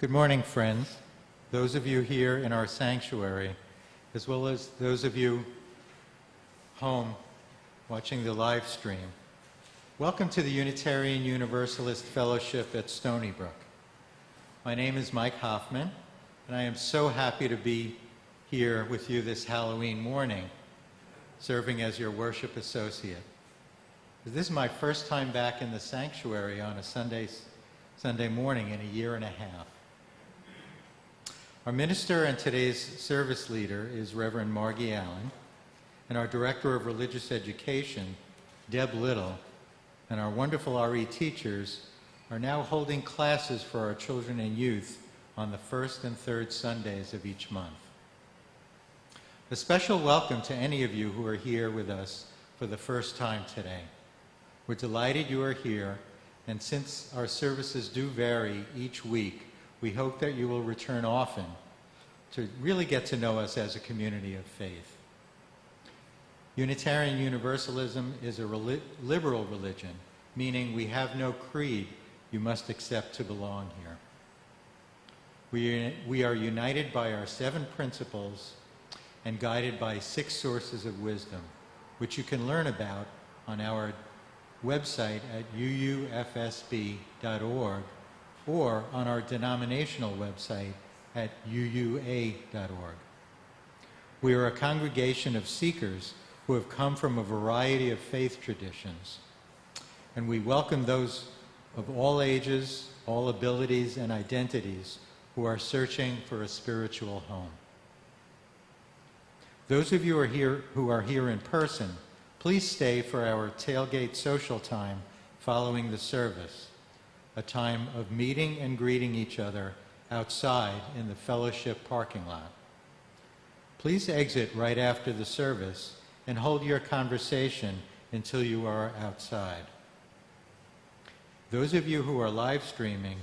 Good morning, friends. Those of you here in our sanctuary, as well as those of you home watching the live stream. Welcome to the Unitarian Universalist Fellowship at Stony Brook. My name is Mike Hoffman, and I am so happy to be here with you this Halloween morning, serving as your worship associate. This is my first time back in the sanctuary on a Sunday morning in a year and a half. Our minister and today's service leader is Reverend Margie Allen, and our Director of Religious Education, Deb Little, and our wonderful RE teachers are now holding classes for our children and youth on the first and third Sundays of each month. A special welcome to any of you who are here with us for the first time today. We're delighted you are here, and since our services do vary each week, we hope that you will return often to really get to know us as a community of faith. Unitarian Universalism is a liberal religion, meaning we have no creed you must accept to belong here. We are united by our 7 principles and guided by 6 sources of wisdom, which you can learn about on our website at UUFSB.org or on our denominational website at UUA.org. We are a congregation of seekers who have come from a variety of faith traditions, and we welcome those of all ages, all abilities, and identities who are searching for a spiritual home. Those of you who are here in person, please stay for our tailgate social time following the service, a time of meeting and greeting each other outside in the fellowship parking lot. Please exit right after the service and hold your conversation until you are outside. Those of you who are live streaming,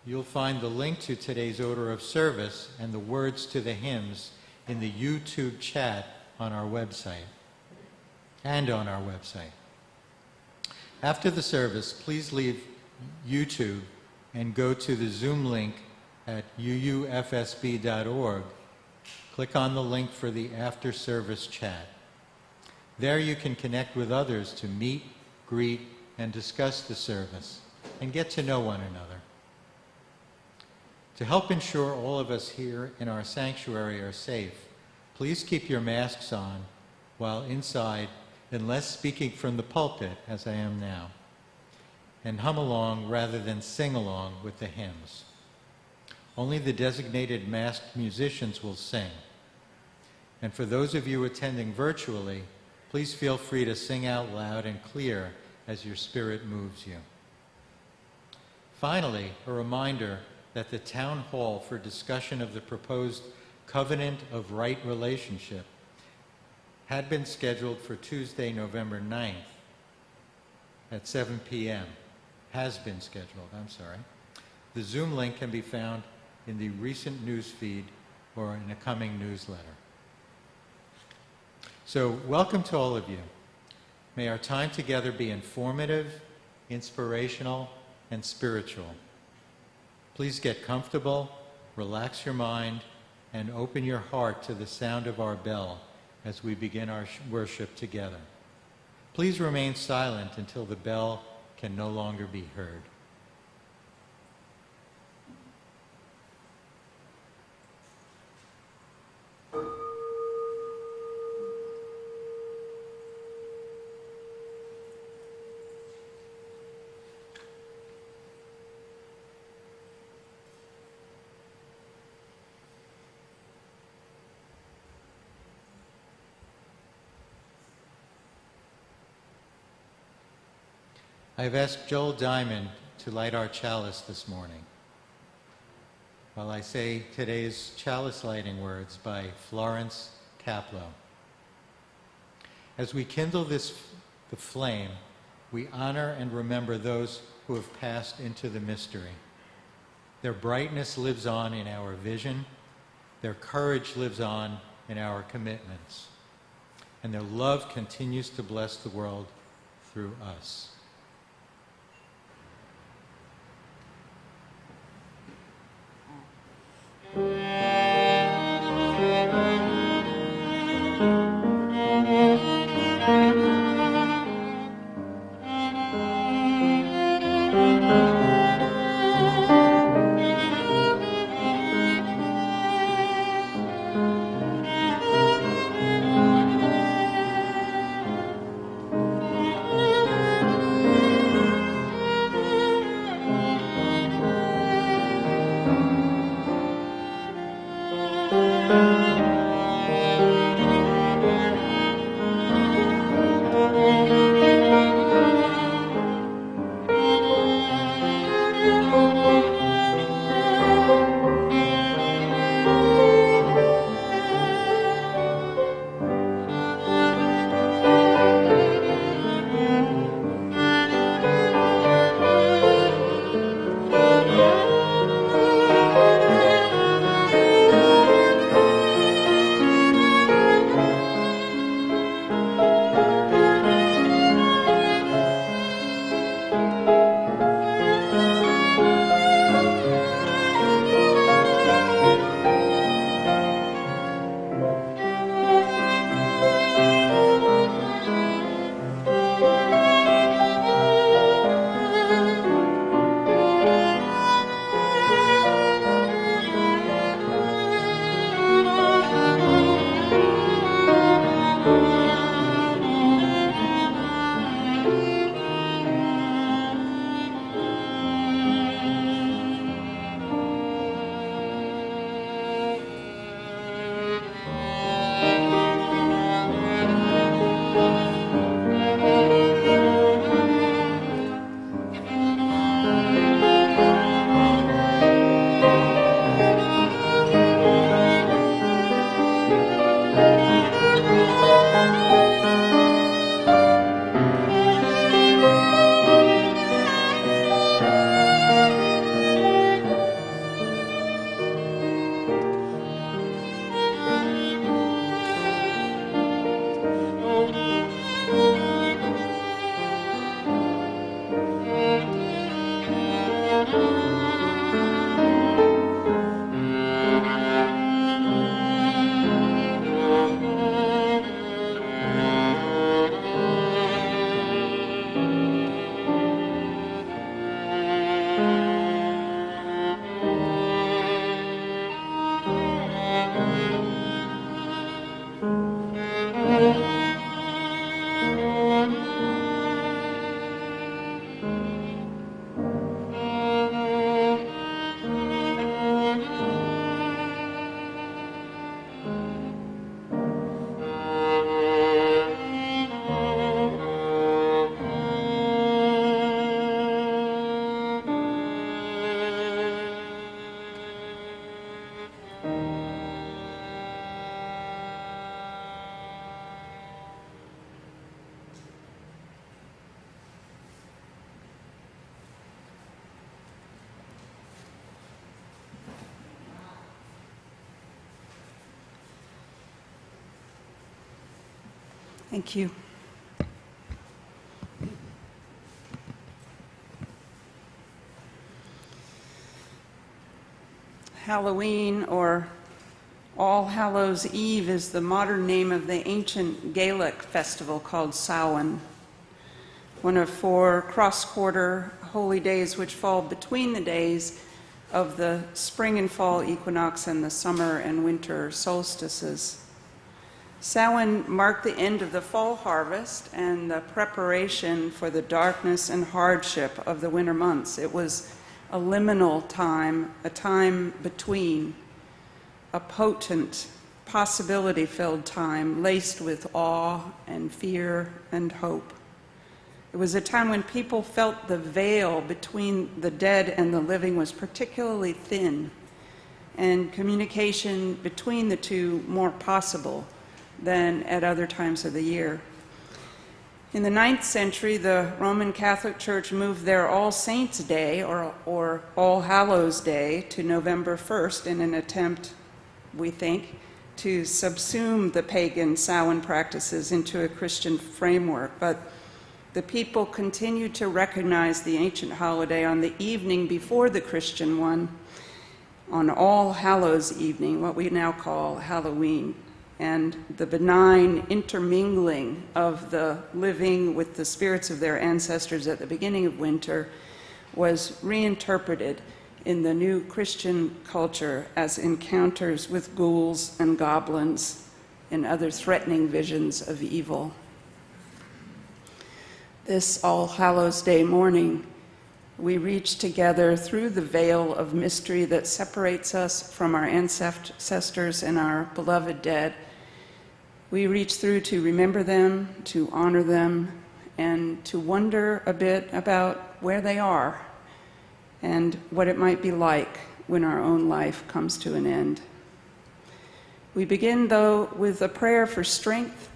you'll find the link to today's order of service and the words to the hymns in the YouTube chat on our website. After the service, please leave YouTube and go to the Zoom link at UUFSB.org. Click on the link for the after-service chat. There you can connect with others to meet, greet, and discuss the service and get to know one another. To help ensure all of us here in our sanctuary are safe, please keep your masks on while inside, unless speaking from the pulpit, as I am now, and hum along rather than sing along with the hymns. Only the designated masked musicians will sing. And for those of you attending virtually, please feel free to sing out loud and clear as your spirit moves you. Finally, a reminder that the town hall for discussion of the proposed covenant of right relationship had been scheduled for Tuesday, November 9th at 7 p.m. Has been scheduled, I'm sorry. The Zoom link can be found in the recent news feed or in a coming newsletter. So welcome to all of you. May our time together be informative, inspirational, and spiritual. Please get comfortable, relax your mind, and open your heart to the sound of our bell as we begin our worship together. Please remain silent until the bell can no longer be heard. I've asked Joel Diamond to light our chalice this morning, while I say today's chalice lighting words by Florence Caplow. As we kindle the flame, we honor and remember those who have passed into the mystery. Their brightness lives on in our vision, their courage lives on in our commitments, and their love continues to bless the world through us. Thank you. Halloween, or All Hallows Eve, is the modern name of the ancient Gaelic festival called Samhain, one of 4 cross-quarter holy days which fall between the days of the spring and fall equinox and the summer and winter solstices. Samhain marked the end of the fall harvest and the preparation for the darkness and hardship of the winter months. It was a liminal time, a time between, a potent, possibility-filled time laced with awe and fear and hope. It was a time when people felt the veil between the dead and the living was particularly thin, and communication between the two more possible than at other times of the year. In the 9th century, the Roman Catholic Church moved their All Saints' Day, or All Hallows' Day, to November 1st in an attempt, we think, to subsume the pagan Samhain practices into a Christian framework. But the people continued to recognize the ancient holiday on the evening before the Christian one, on All Hallows' evening, what we now call Halloween. And the benign intermingling of the living with the spirits of their ancestors at the beginning of winter was reinterpreted in the new Christian culture as encounters with ghouls and goblins and other threatening visions of evil. This All Hallows Day morning, we reach together through the veil of mystery that separates us from our ancestors and our beloved dead. We reach through to remember them, to honor them, and to wonder a bit about where they are and what it might be like when our own life comes to an end. We begin, though, with a prayer for strength,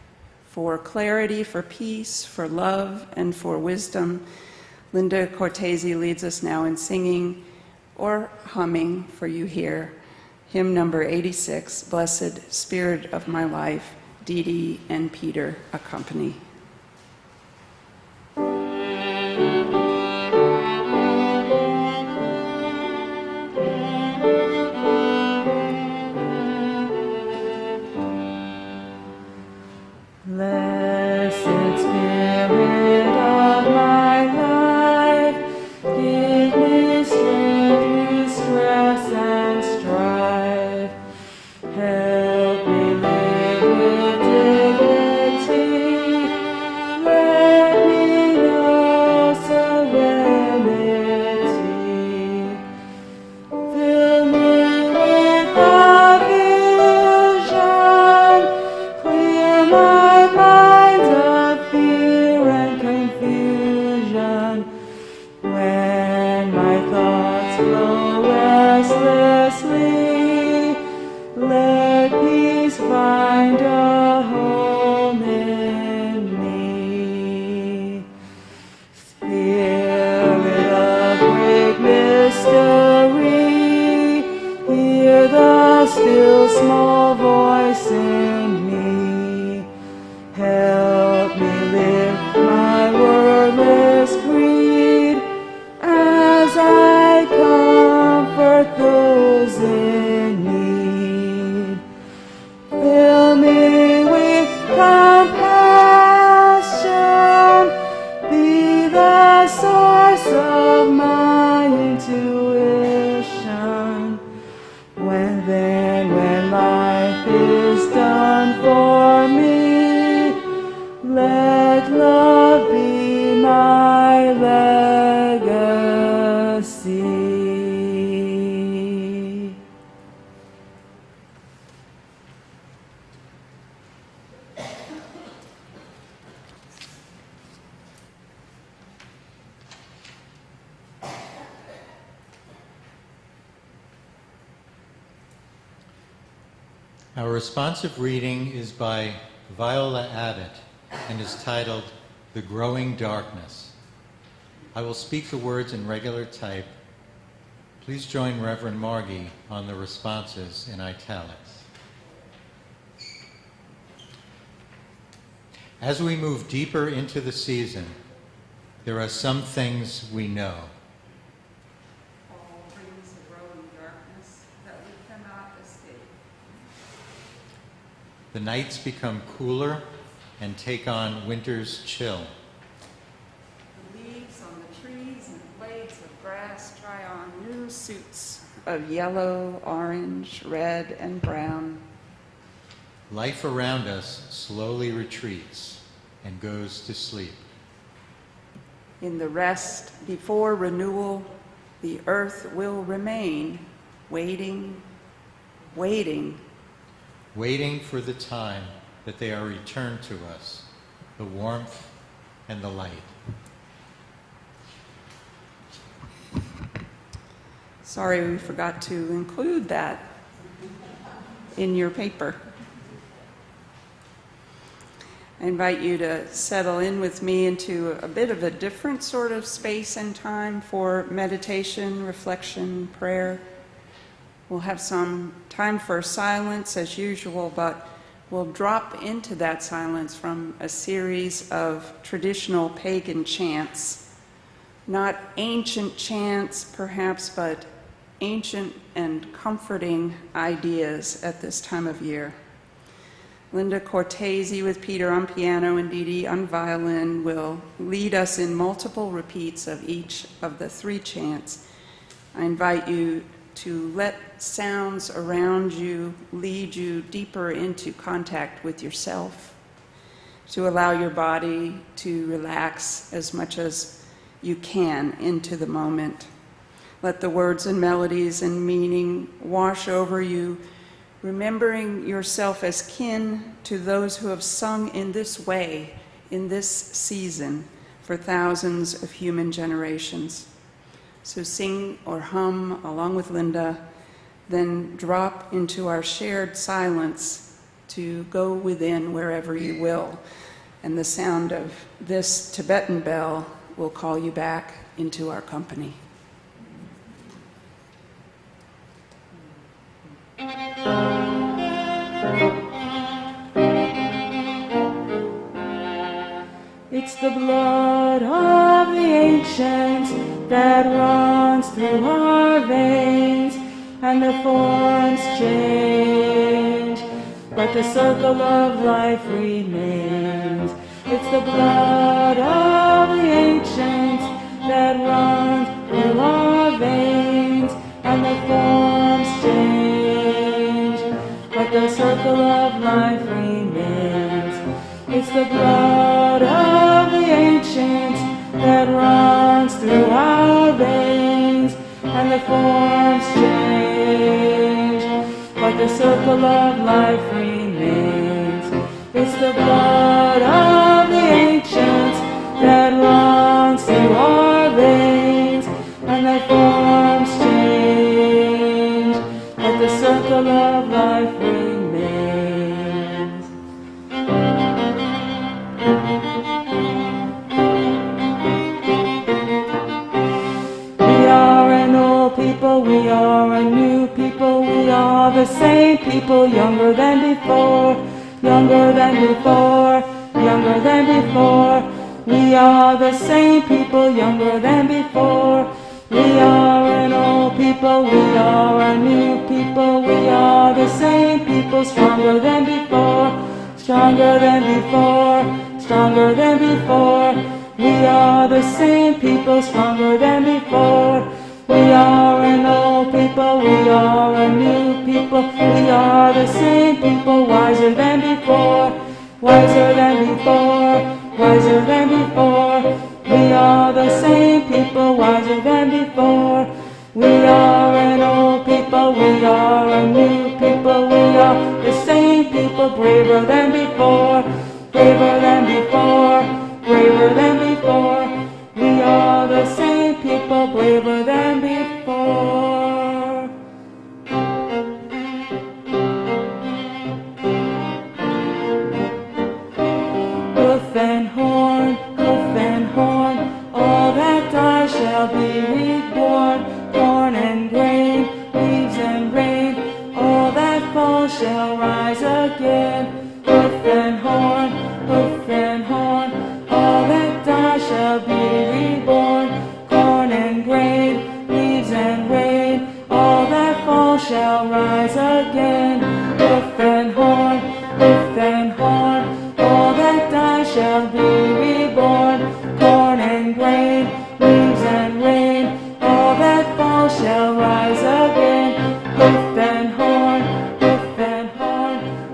for clarity, for peace, for love, and for wisdom. Linda Cortese leads us now in singing or humming for you here, hymn number 86, Blessed Spirit of My Life. Deede and Peter accompany. Blessed Spirit of my life, give me strength through stress and strife. Help me live with dignity. Let me know serenity. Fill me with a vision. Clear my mind of fear and confusion. When my thoughts flow restlessly, let peace find a home in me. Spirit of great mystery, hear the still small voice in me. Help me live my wordless creed as I comfort those in need. Fill me with compassion, be the source of my intuition. When life is done for me, let love be my legacy. Our responsive reading is by Viola Abbott and is titled The Growing Darkness. I will speak the words in regular type. Please join Reverend Margie on the responses in italics. As we move deeper into the season, there are some things we know. All brings a growing darkness that we cannot escape. The nights become cooler and take on winter's chill. The leaves on the trees and blades of grass try on new suits of yellow, orange, red, and brown. Life around us slowly retreats and goes to sleep. In the rest before renewal, the earth will remain waiting, waiting. Waiting for the time that they are returned to us, the warmth and the light. Sorry we forgot to include that in your paper. I invite you to settle in with me into a bit of a different sort of space and time for meditation, reflection, prayer. We'll have some time for silence as usual, but we'll drop into that silence from a series of traditional pagan chants. Not ancient chants, perhaps, but ancient and comforting ideas at this time of year. Linda Cortese with Peter on piano and Deede on violin will lead us in multiple repeats of each of the three chants. I invite you to let sounds around you lead you deeper into contact with yourself, to allow your body to relax as much as you can into the moment. Let the words and melodies and meaning wash over you, remembering yourself as kin to those who have sung in this way, in this season, for thousands of human generations. So sing or hum along with Linda, then drop into our shared silence to go within wherever you will. And the sound of this Tibetan bell will call you back into our company. It's the blood of the ancients that runs through our veins, and the forms change, but the circle of life remains. It's the blood of the ancients that runs through our veins, and the forms change, but the circle of life remains. It's the blood of the ancients that runs through our veins, and the forms change, but the circle of life remains. It's the blood of the ancients that runs through our veins, and the forms change, but the circle of life remains. We are a new people, we are the same people, younger than before, younger than before, younger than before. We are the same people, younger than before. We are an old people, we are a new people, we are the same people, stronger than before, stronger than before, stronger than before. We are the same people, stronger than before. We are an old people, we are a new people, we are the same people, wiser than before, wiser than before, wiser than before. We are the same people, wiser than before. We are an old people, we are a new people, we are the same people, braver than before, braver than before, braver than before. We are the same people, braver than before. Hoof and horn, all that die shall be reborn. Corn and grain, leaves and rain, all that fall shall rise again. Hoof and horn, hoof and rise again. Hoof and horn, hoof and horn, all that die shall be reborn. Corn and grain, leaves and rain, all that fall shall rise again. Hoof and horn,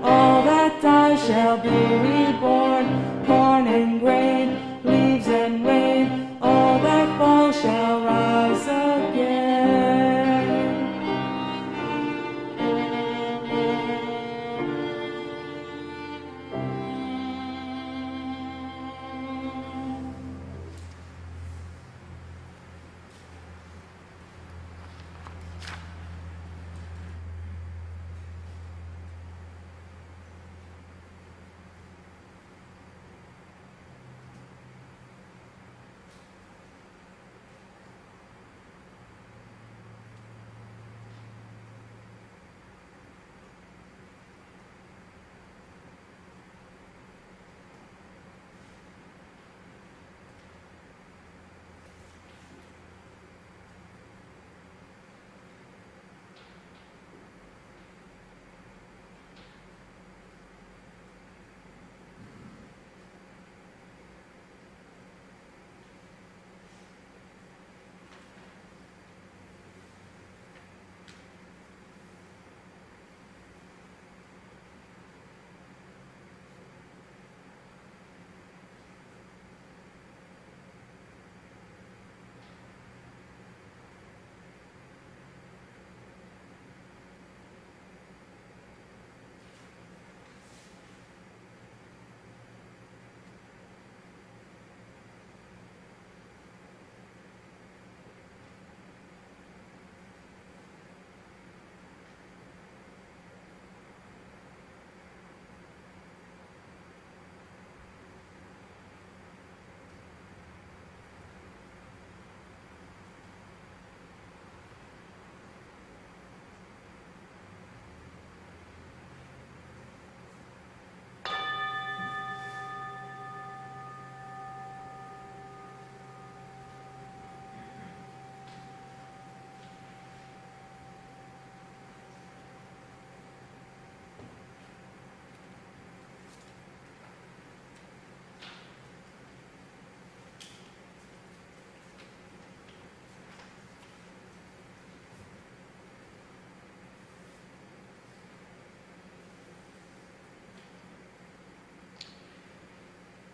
all that die shall be reborn. Corn and grain, leaves and rain, all that fall shall rise again.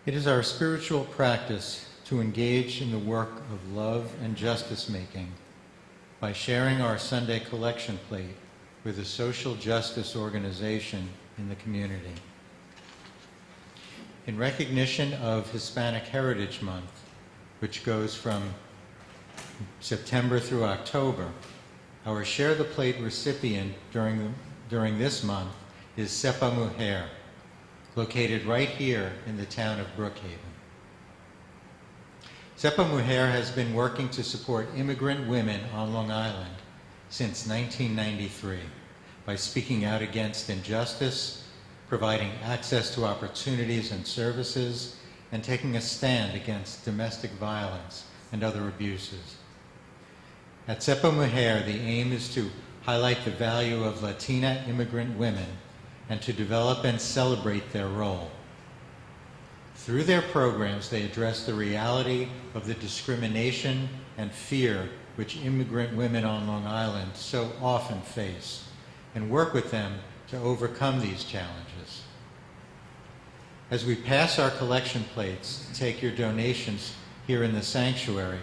It is our spiritual practice to engage in the work of love and justice making by sharing our Sunday collection plate with a social justice organization in the community. In recognition of Hispanic Heritage Month, which goes from September through October, our Share the Plate recipient during this month is Sepa Mujer, located right here in the town of Brookhaven. Sepa Mujer has been working to support immigrant women on Long Island since 1993 by speaking out against injustice, providing access to opportunities and services, and taking a stand against domestic violence and other abuses. At Sepa Mujer, the aim is to highlight the value of Latina immigrant women and to develop and celebrate their role. Through their programs, they address the reality of the discrimination and fear which immigrant women on Long Island so often face, and work with them to overcome these challenges. As we pass our collection plates to take your donations here in the sanctuary,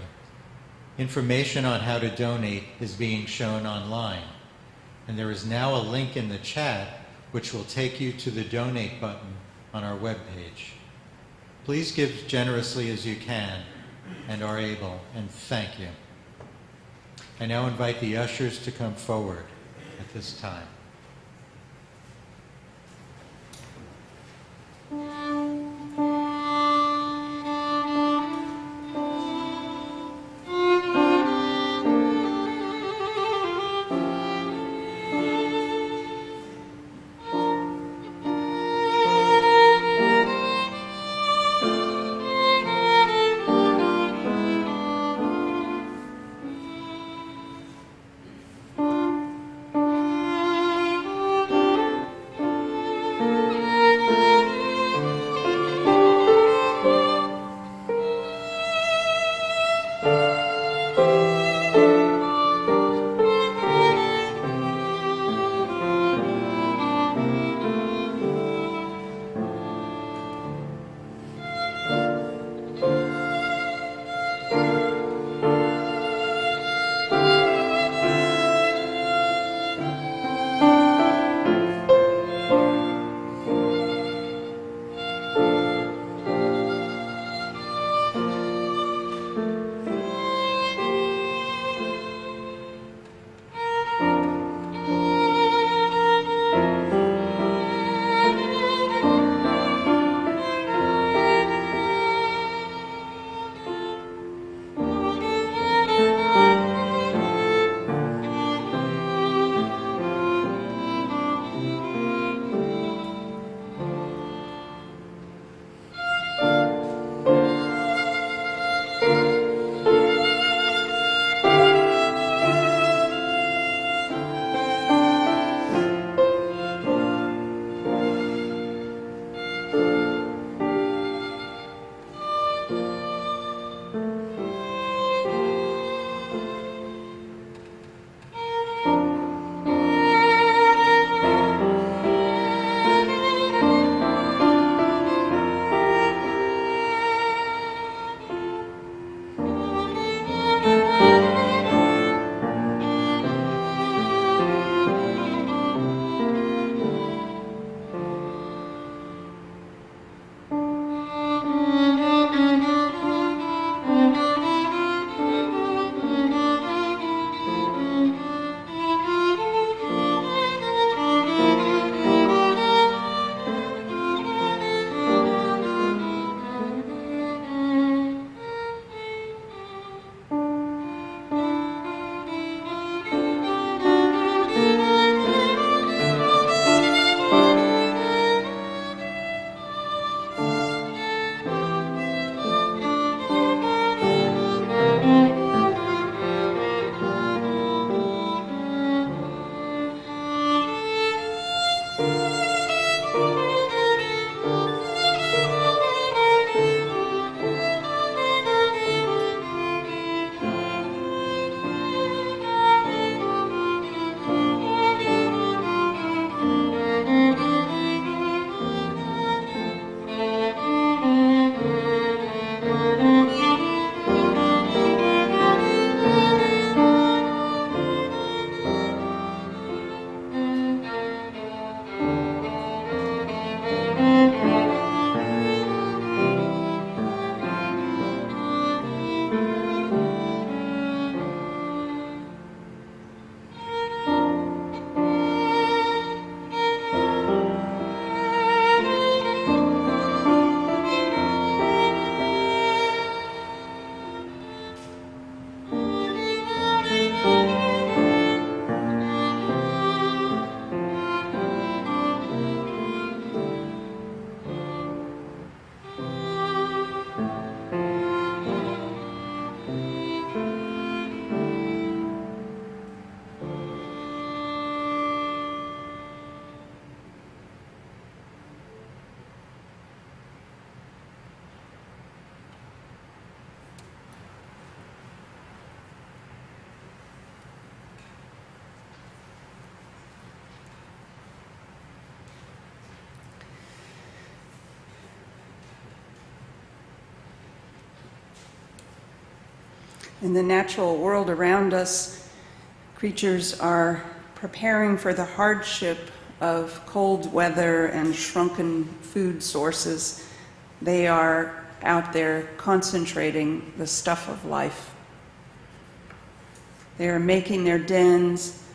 information on how to donate is being shown online, and there is now a link in the chat which will take you to the donate button on our webpage. Please give generously as you can and are able, and thank you. I now invite the ushers to come forward at this time. In the natural world around us, creatures are preparing for the hardship of cold weather and shrunken food sources. They are out there concentrating the stuff of life. They are making their dens,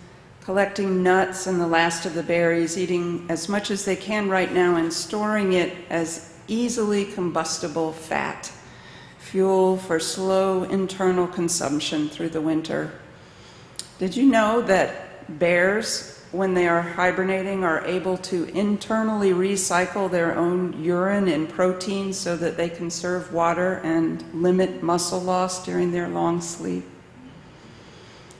collecting nuts and the last of the berries, eating as much as they can right now and storing it as easily combustible fat, fuel for slow internal consumption through the winter. Did you know that bears, when they are hibernating, are able to internally recycle their own urine and protein so that they conserve water and limit muscle loss during their long sleep?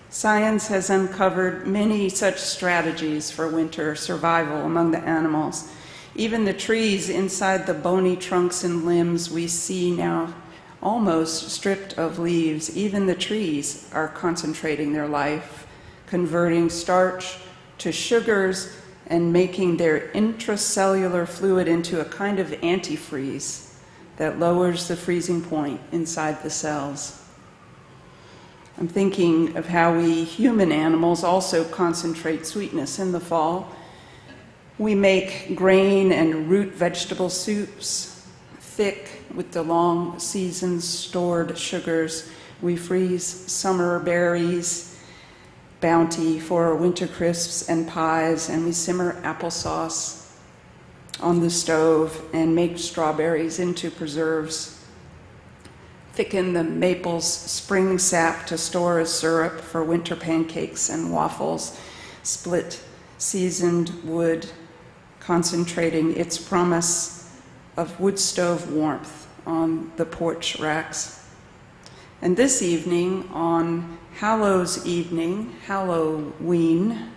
Science has uncovered many such strategies for winter survival among the animals. Even the trees inside the bony trunks and limbs we see now almost stripped of leaves, even the trees are concentrating their life, converting starch to sugars and making their intracellular fluid into a kind of antifreeze that lowers the freezing point inside the cells. I'm thinking of how we human animals also concentrate sweetness in the fall. We make grain and root vegetable soups, thick with the long seasons stored sugars. We freeze summer berries, bounty for winter crisps and pies, and we simmer applesauce on the stove and make strawberries into preserves. Thicken the maple's spring sap to store as syrup for winter pancakes and waffles. Split seasoned wood, concentrating its promise of wood stove warmth on the porch racks. And this evening, on Hallows Evening, Halloween,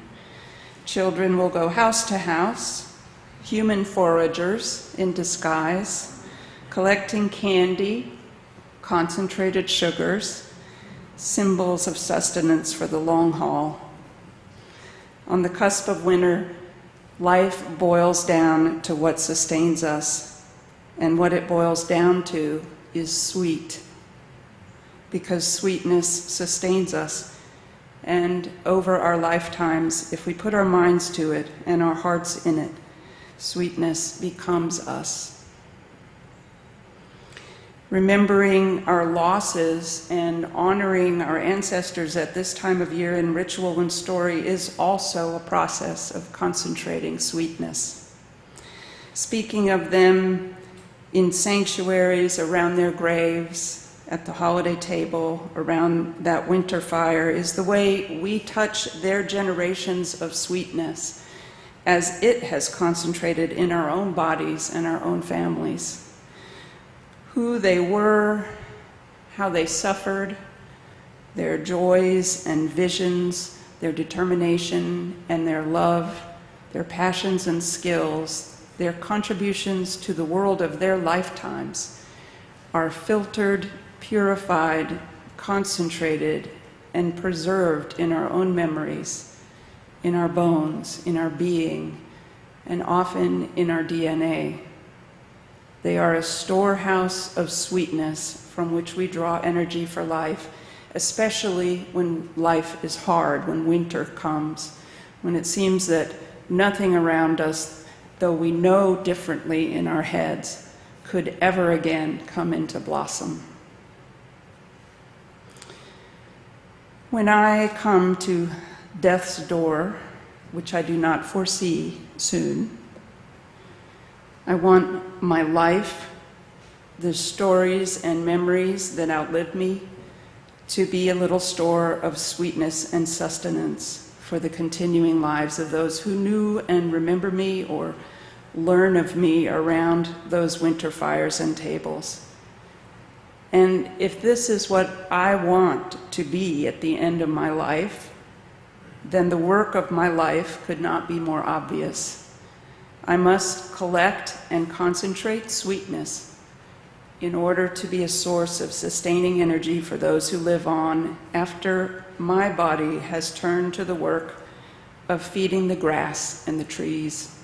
children will go house to house, human foragers in disguise, collecting candy, concentrated sugars, symbols of sustenance for the long haul. On the cusp of winter, life boils down to what sustains us, and what it boils down to is sweet, because sweetness sustains us, and over our lifetimes, if we put our minds to it and our hearts in it, sweetness becomes us. Remembering our losses and honoring our ancestors at this time of year in ritual and story is also a process of concentrating sweetness. Speaking of them in sanctuaries around their graves, at the holiday table, around that winter fire, is the way we touch their generations of sweetness as it has concentrated in our own bodies and our own families. Who they were, how they suffered, their joys and visions, their determination and their love, their passions and skills, their contributions to the world of their lifetimes are filtered, purified, concentrated, and preserved in our own memories, in our bones, in our being, and often in our DNA. They are a storehouse of sweetness from which we draw energy for life, especially when life is hard, when winter comes, when it seems that nothing around us, though we know differently in our heads, could ever again come into blossom. When I come to death's door, which I do not foresee soon, I want my life, the stories and memories that outlive me, to be a little store of sweetness and sustenance for the continuing lives of those who knew and remember me or learn of me around those winter fires and tables. And if this is what I want to be at the end of my life, then the work of my life could not be more obvious. I must collect and concentrate sweetness in order to be a source of sustaining energy for those who live on after my body has turned to the work of feeding the grass and the trees.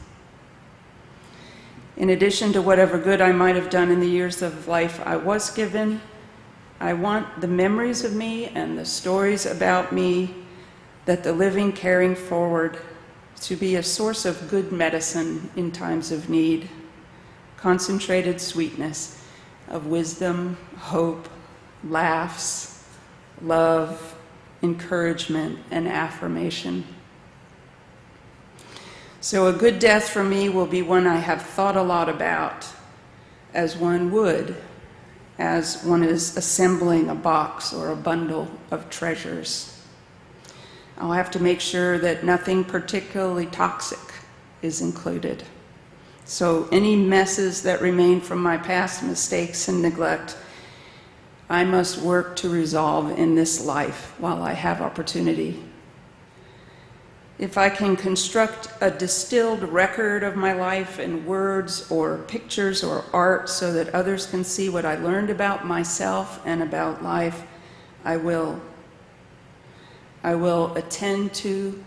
In addition to whatever good I might have done in the years of life I was given, I want the memories of me and the stories about me that the living carrying forward to be a source of good medicine in times of need, concentrated sweetness of wisdom, hope, laughs, love, encouragement, and affirmation. So a good death for me will be one I have thought a lot about, as one would, as one is assembling a box or a bundle of treasures. I'll have to make sure that nothing particularly toxic is included. So any messes that remain from my past mistakes and neglect, I must work to resolve in this life while I have opportunity. If I can construct a distilled record of my life in words or pictures or art so that others can see what I learned about myself and about life, I will. I will attend to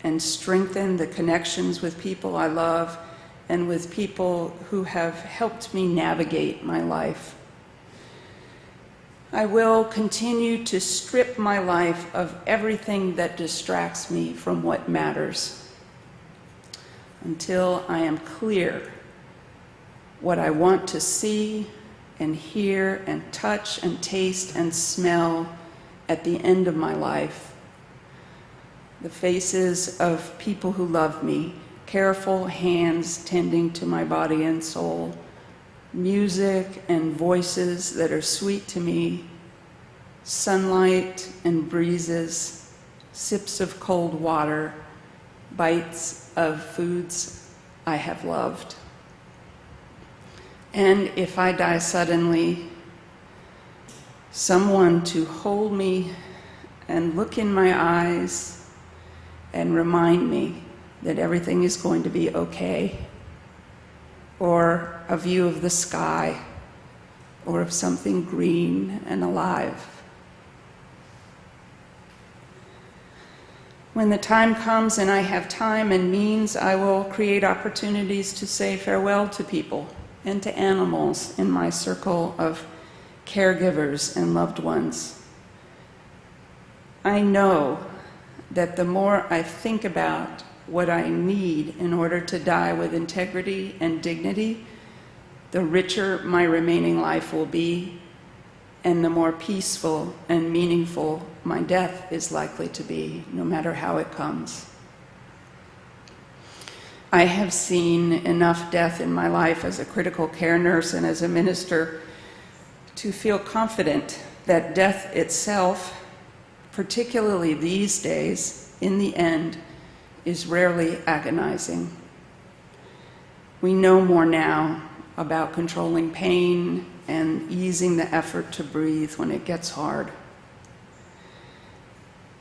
and strengthen the connections with people I love and with people who have helped me navigate my life. I will continue to strip my life of everything that distracts me from what matters until I am clear what I want to see and hear and touch and taste and smell at the end of my life. The faces of people who love me, careful hands tending to my body and soul, music and voices that are sweet to me, sunlight and breezes, sips of cold water, bites of foods I have loved. And if I die suddenly, someone to hold me and look in my eyes and remind me that everything is going to be okay, or a view of the sky, or of something green and alive. When the time comes and I have time and means, I will create opportunities to say farewell to people and to animals in my circle of caregivers and loved ones. I know that the more I think about what I need in order to die with integrity and dignity, the richer my remaining life will be, and the more peaceful and meaningful my death is likely to be, no matter how it comes. I have seen enough death in my life as a critical care nurse and as a minister to feel confident that death itself, particularly these days, in the end, is rarely agonizing. We know more now about controlling pain and easing the effort to breathe when it gets hard.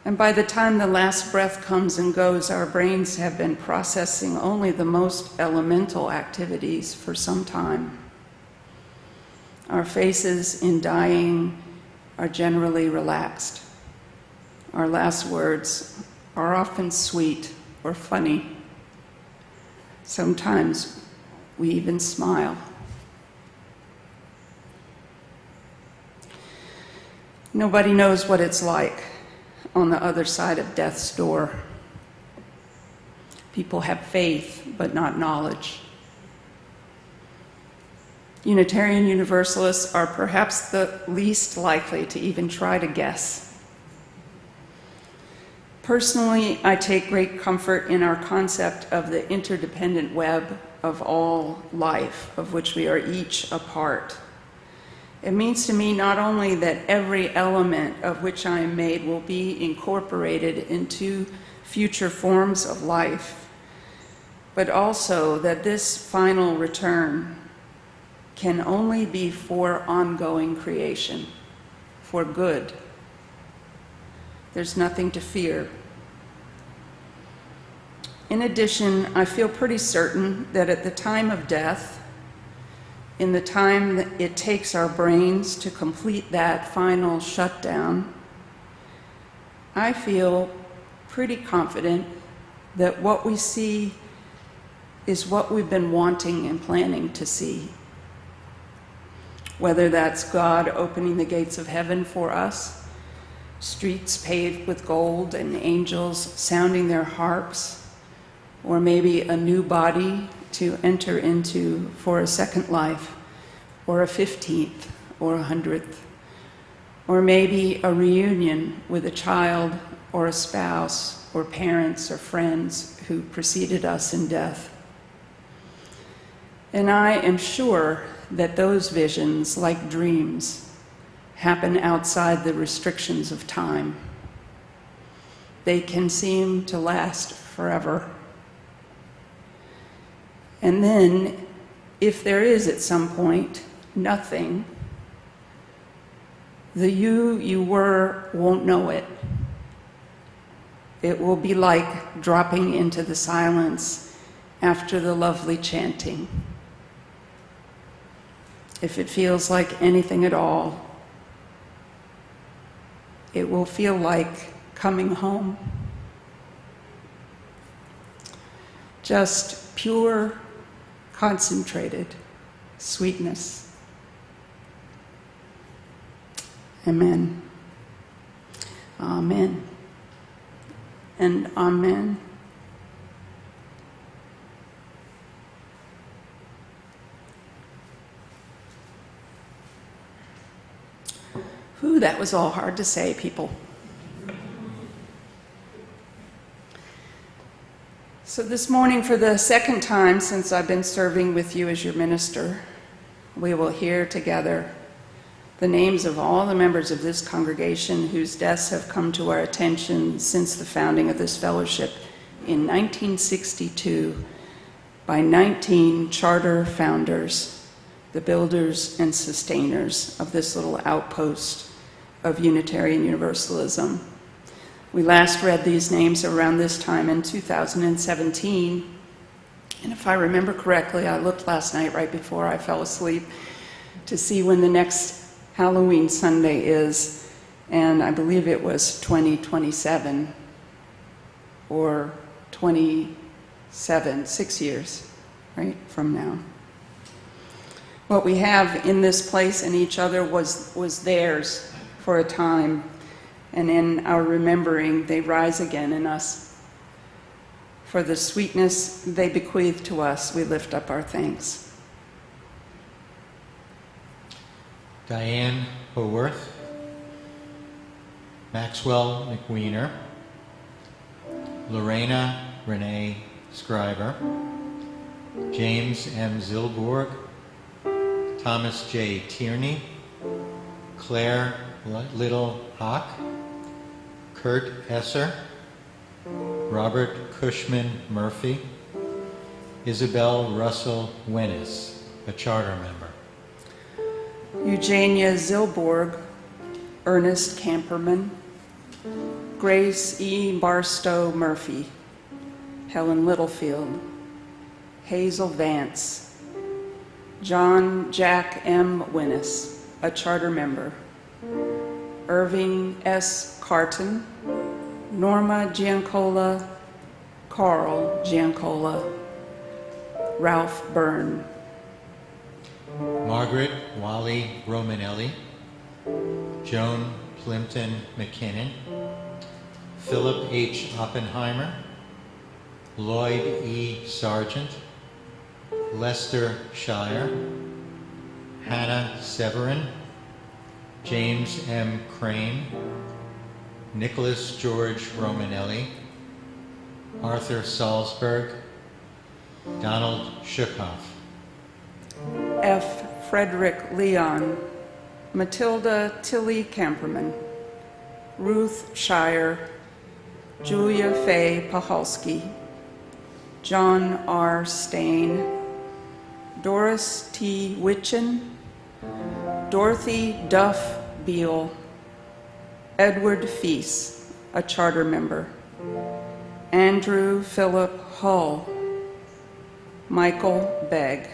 And by the time the last breath comes and goes, our brains have been processing only the most elemental activities for some time. Our faces in dying are generally relaxed. Our last words are often sweet or funny. Sometimes we even smile. Nobody knows what it's like on the other side of death's door. People have faith, but not knowledge. Unitarian Universalists are perhaps the least likely to even try to guess. Personally, I take great comfort in our concept of the interdependent web of all life, of which we are each a part. It means to me not only that every element of which I am made will be incorporated into future forms of life, but also that this final return can only be for ongoing creation, for good. There's nothing to fear. In addition, I feel pretty certain that at the time of death, in the time that it takes our brains to complete that final shutdown, I feel pretty confident that what we see is what we've been wanting and planning to see. whether that's God opening the gates of heaven for us, streets paved with gold and angels sounding their harps, or maybe a new body to enter into for a second life, or a 15th, or 100th, or maybe a reunion with a child or a spouse or parents or friends who preceded us in death. And I am sure that those visions, like dreams, happen outside the restrictions of time. They can seem to last forever. And then, if there is at some point nothing, the you were won't know it. It will be like dropping into the silence after the lovely chanting. If it feels like anything at all, it will feel like coming home. Just pure, concentrated sweetness. Amen. Amen. And amen. Whew, that was all hard to say, people. So this morning, for the second time since I've been serving with you as your minister, we will hear together the names of all the members of this congregation whose deaths have come to our attention since the founding of this fellowship in 1962 by 19 charter founders, the builders and sustainers of this little outpost of Unitarian Universalism. We last read these names around this time in 2017, and if I remember correctly, I looked last night right before I fell asleep to see when the next Halloween Sunday is, and I believe it was 2027 or 27, 6 years, right, from now. What we have in this place and each other was theirs for a time, and in our remembering, they rise again in us. For the sweetness they bequeath to us, we lift up our thanks. Diane Haworth, Maxwell McWeiner, Lorena Renee Scriber, James M. Zilborg, Thomas J. Tierney, Claire Little Hock, Kurt Esser, Robert Cushman Murphy, Isabel Russell Wennis, a charter member. Eugenia Zilborg, Ernest Camperman, Grace E. Barstow Murphy, Helen Littlefield, Hazel Vance, John Jack M. Winnis, a charter member, Irving S. Carton, Norma Giancola, Carl Giancola, Ralph Byrne, Margaret Wally Romanelli, Joan Plimpton McKinnon, Philip H. Oppenheimer, Lloyd E. Sargent, Lester Shire, Hannah Severin, James M. Crane, Nicholas George Romanelli, Arthur Salzberg, Donald Schuckhoff, F. Frederick Leon, Matilda Tilly Camperman, Ruth Shire, Julia Faye Pahalski, John R. Stain, Doris T. Witchen, Dorothy Duff Beal, Edward Feast, a charter member, Andrew Philip Hull, Michael Begg,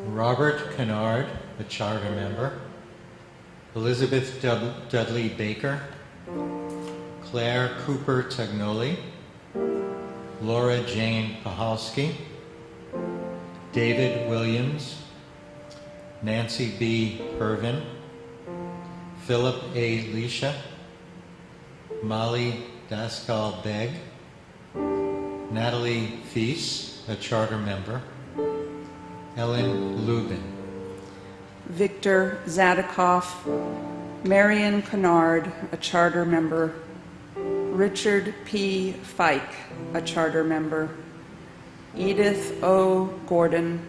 Robert Kennard, a charter member, Elizabeth Dudley Baker, Claire Cooper Tagnoli, Laura Jane Pahalski, David Williams, Nancy B. Irvin, Philip A. Leisha, Molly Daskal Beg, Natalie Feast, a charter member, Ellen Lubin, Victor Zadikoff, Marion Kennard, a charter member, Richard P. Fike, a charter member, Edith O. Gordon,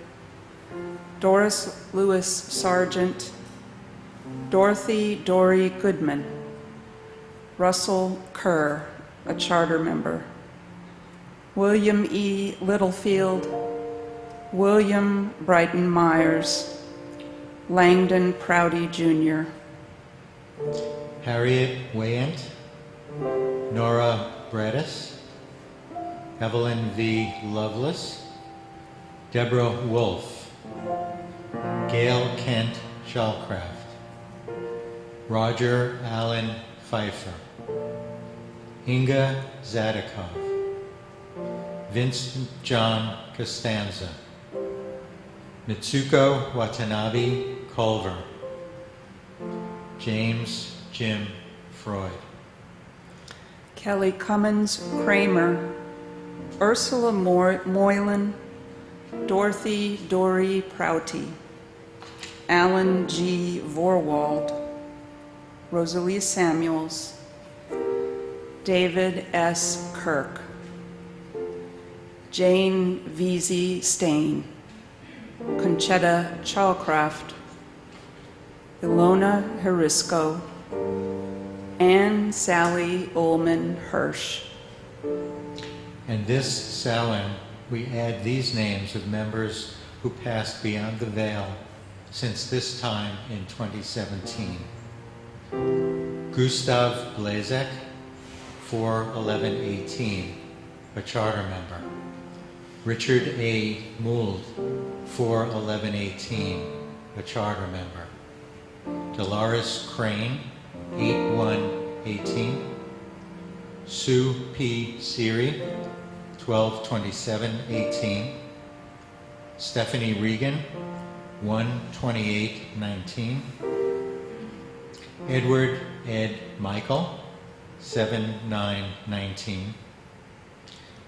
Doris Lewis Sargent, Dorothy Dory Goodman, Russell Kerr, a charter member, William E. Littlefield, William Brighton Myers, Langdon Prouty Jr., Harriet Wayant, Nora Bredis, Evelyn V. Lovelace, Deborah Wolfe, Gail Kent Shallcraft, Roger Allen Pfeiffer, Inga Zadikov, Vincent John Costanza, Mitsuko Watanabe Culver, James Jim Freud, Kelly Cummins Kramer, Ursula Moylan, Dorothy Dory Prouty, Alan G. Vorwald, Rosalie Samuels, David S. Kirk, Jane Veazey Stain, Conchetta Chalcraft, Ilona Harisco, Anne Sally Ullman Hirsch. And this Samhain, we add these names of members who passed beyond the veil since this time in 2017. Gustav Blazek, 4/11/18, a charter member. Richard A. Mould, 4/11/18, a charter member. Dolores Crane, 8/1/18. Sue P. Seary, 12/27/18. Stephanie Regan, 1/28/19. Edward Ed Michael, 7/9/19.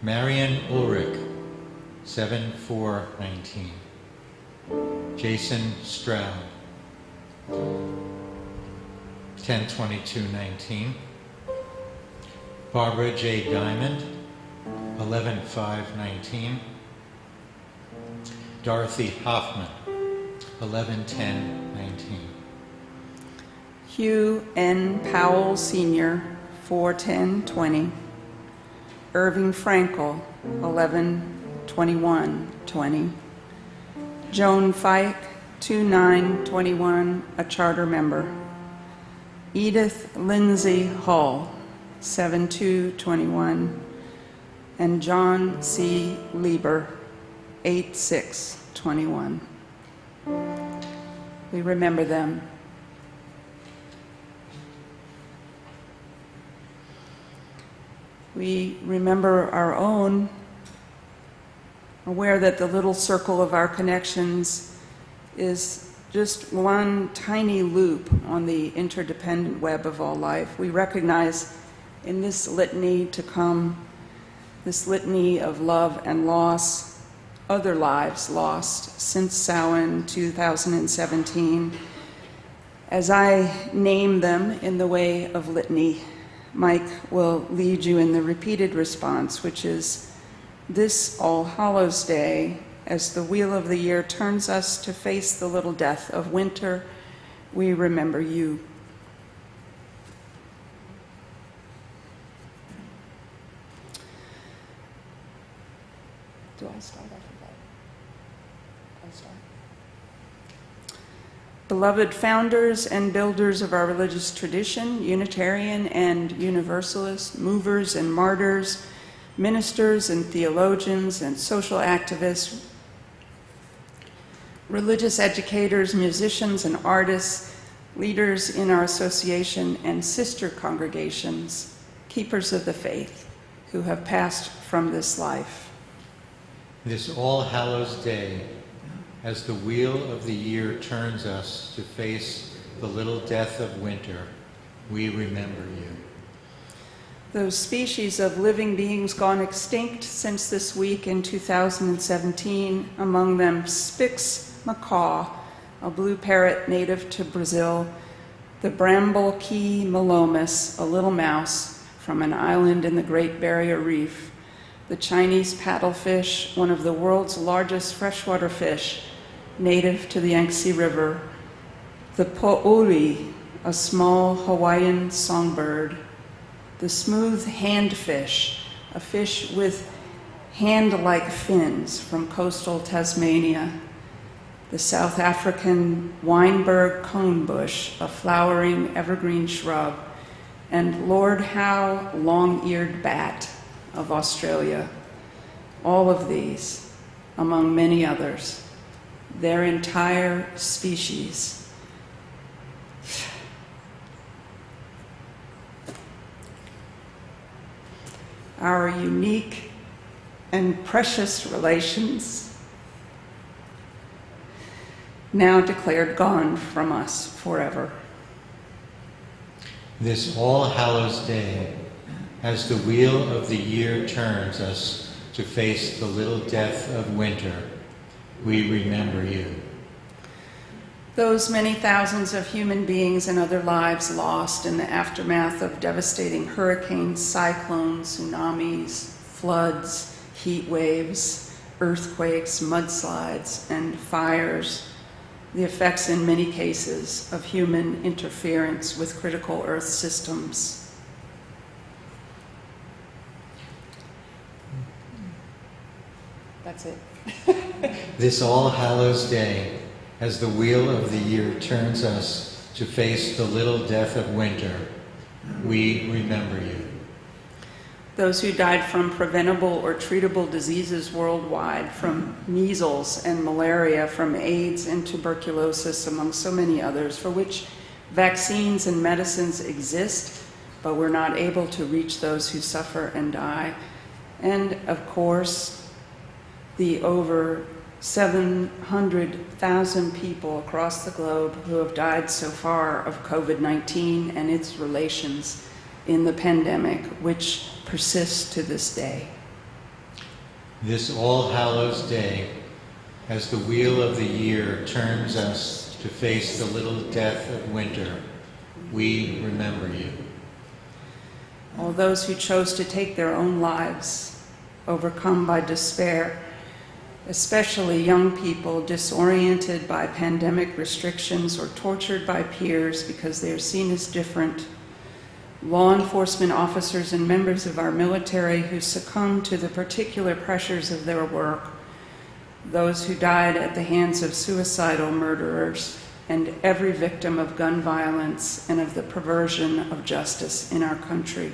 Marion Ulrich, 7/4/19. Jason Stroud, 10/22/19. Barbara J. Diamond, 11/5/19. Dorothy Hoffman, 11/10/19. Hugh N. Powell Sr., 4/10/20. Irving Frankel, 11/21/20. Joan Fike, 2/9/21, a charter member. Edith Lindsay Hall, 7/2/21. And John C. Lieber, 8/6/21. We remember them. We remember our own, aware that the little circle of our connections is just one tiny loop on the interdependent web of all life. We recognize in this litany to come, this litany of love and loss, other lives lost since Samhain 2017. As I name them in the way of litany, Mike will lead you in the repeated response, which is, this All Hallows Day, as the wheel of the year turns us to face the little death of winter, we remember you. Do I start? I forgot. I start. Beloved founders and builders of our religious tradition, Unitarian and Universalist, movers and martyrs, ministers and theologians and social activists, religious educators, musicians and artists, leaders in our association and sister congregations, keepers of the faith who have passed from this life. This All Hallows Day, as the wheel of the year turns us to face the little death of winter, we remember you. Those species of living beings gone extinct since this week in 2017, among them Spix macaw, a blue parrot native to Brazil, the bramble key malomus, a little mouse from an island in the Great Barrier Reef, the Chinese paddlefish, one of the world's largest freshwater fish, native to the Yangtze River, the po'uri, a small Hawaiian songbird, the smooth handfish, a fish with hand-like fins from coastal Tasmania, the South African Weinberg conebush, a flowering evergreen shrub, and Lord Howe long-eared bat of Australia. All of these, among many others, their entire species. Our unique and precious relations, now declared gone from us forever. This All Hallows Day, as the wheel of the year turns us to face the little death of winter, we remember you. Those many thousands of human beings and other lives lost in the aftermath of devastating hurricanes, cyclones, tsunamis, floods, heat waves, earthquakes, mudslides, and fires, the effects in many cases of human interference with critical Earth systems. That's it. This All Hallows Day, as the wheel of the year turns us to face the little death of winter, we remember you. Those who died from preventable or treatable diseases worldwide, from measles and malaria, from AIDS and tuberculosis, among so many others, for which vaccines and medicines exist, but we're not able to reach those who suffer and die. And of course, the over 700,000 people across the globe who have died so far of COVID-19 and its relations in the pandemic, which persists to this day. This All Hallows Day, as the wheel of the year turns us to face the little death of winter, we remember you. All those who chose to take their own lives, overcome by despair, especially young people disoriented by pandemic restrictions or tortured by peers because they are seen as different, law enforcement officers and members of our military who succumbed to the particular pressures of their work, those who died at the hands of suicidal murderers, and every victim of gun violence and of the perversion of justice in our country.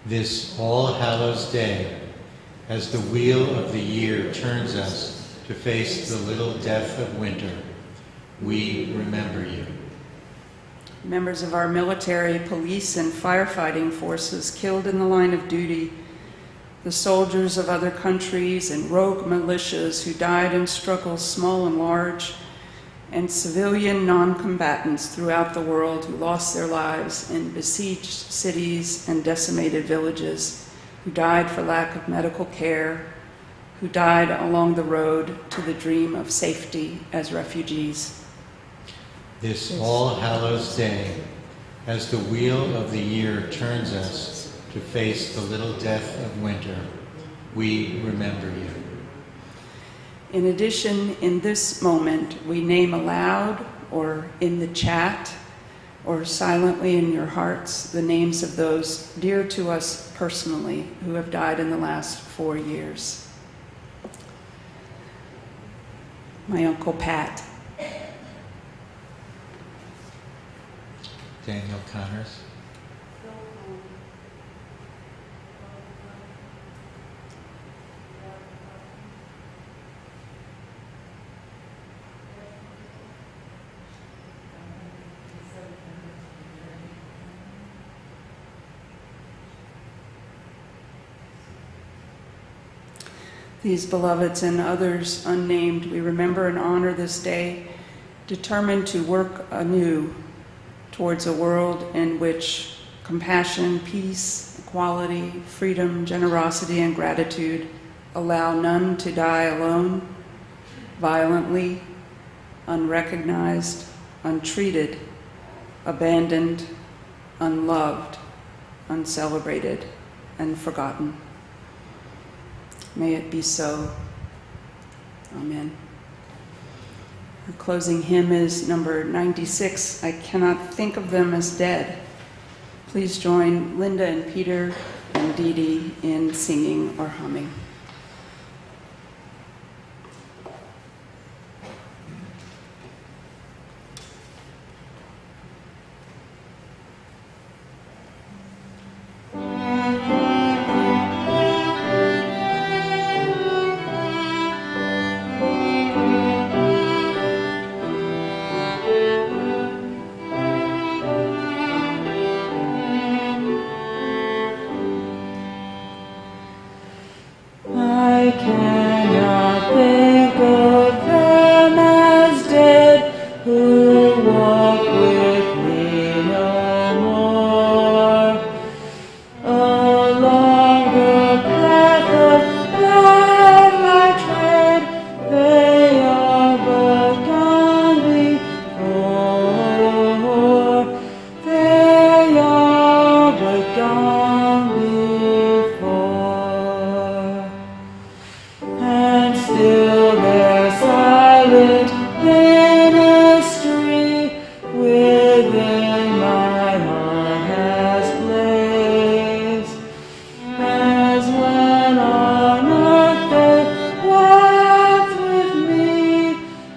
This All Hallows Day, as the wheel of the year turns us to face the little death of winter, we remember you. Members of our military, police, and firefighting forces killed in the line of duty, the soldiers of other countries and rogue militias who died in struggles small and large, and civilian non-combatants throughout the world who lost their lives in besieged cities and decimated villages, who died for lack of medical care, who died along the road to the dream of safety as refugees. This All Hallows Day, as the wheel of the year turns us to face the little death of winter, we remember you. In addition, in this moment, we name aloud or in the chat or silently in your hearts the names of those dear to us personally who have died in the last 4 years. My Uncle Pat. Daniel Connors. These beloveds and others unnamed, we remember and honor this day, determined to work anew towards a world in which compassion, peace, equality, freedom, generosity, and gratitude allow none to die alone, violently, unrecognized, untreated, abandoned, unloved, uncelebrated, and forgotten. May it be so. Amen. Our closing hymn is number 96, I Cannot Think of Them as Dead. Please join Linda and Peter and Deede in singing or humming. I cannot think of them as dead who walk with me no more. Along the path of life I tread, they are but gone before. They are but gone before. And still their silent ministry within my heart has blazed, as when on earth they walked with me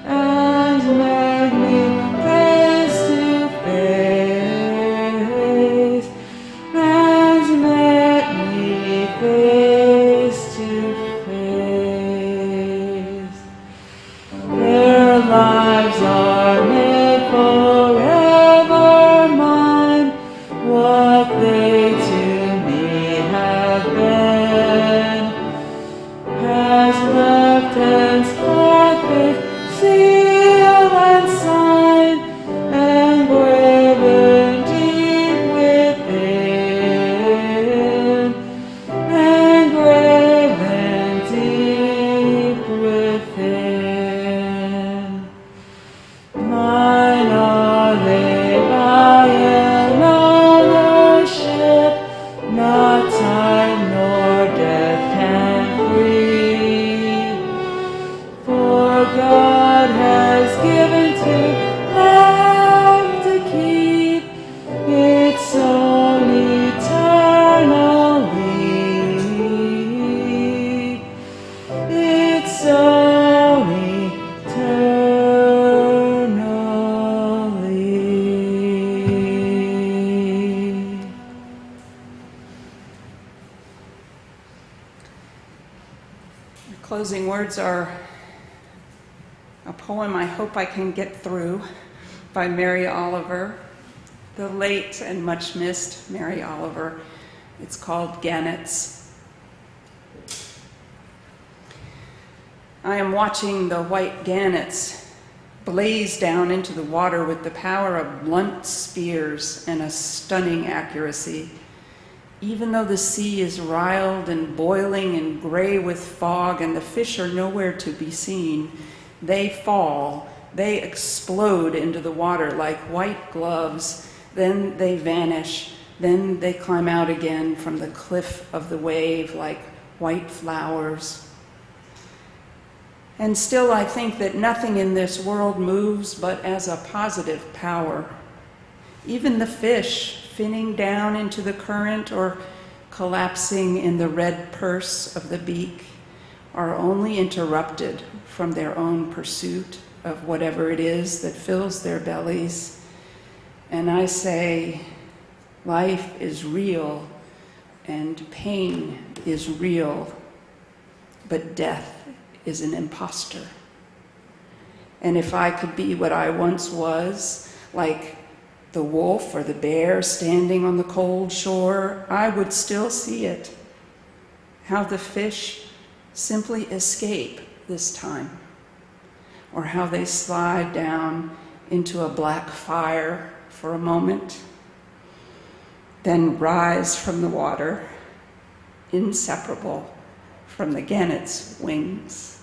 and met me face to face, and met me face to face. Their lives are made forever mine. What they to me have been has left henceforth with seal and sign, engraven deep within, engraven deep within. Mine are they by an ownership, not time nor death can free. For God has given to life to keep its own eternally, its own eternally. The closing words are a poem I hope I can get through by Mary Oliver, the late and much missed Mary Oliver. It's called Gannets. I am watching the white gannets blaze down into the water with the power of blunt spears and a stunning accuracy. Even though the sea is riled and boiling and gray with fog and the fish are nowhere to be seen, they fall, they explode into the water like white gloves, then they vanish, then they climb out again from the cliff of the wave like white flowers. And still I think that nothing in this world moves but as a positive power. Even the fish finning down into the current or collapsing in the red purse of the beak are only interrupted from their own pursuit of whatever it is that fills their bellies. And I say, life is real and pain is real, but death is an imposter. And if I could be what I once was, like the wolf or the bear standing on the cold shore, I would still see it. How the fish simply escape this time, or how they slide down into a black fire for a moment, then rise from the water, inseparable from the gannet's wings.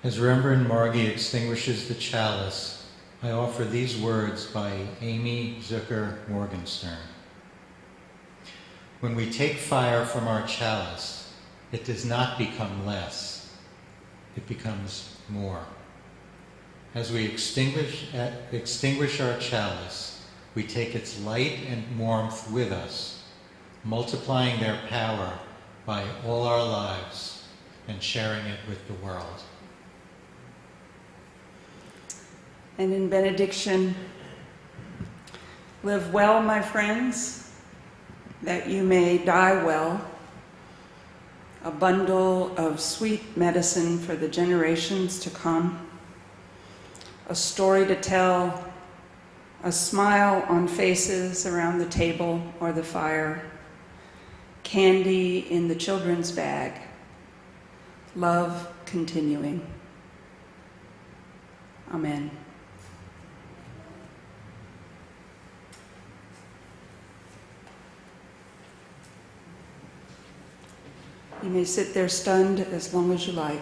As Reverend Margie extinguishes the chalice, I offer these words by Amy Zucker Morgenstern. When we take fire from our chalice, it does not become less, it becomes more. As we extinguish our chalice, we take its light and warmth with us, multiplying their power by all our lives and sharing it with the world. And in benediction, live well, my friends, that you may die well, a bundle of sweet medicine for the generations to come, a story to tell, a smile on faces around the table or the fire, candy in the children's bag, love continuing. Amen. You may sit there stunned as long as you like.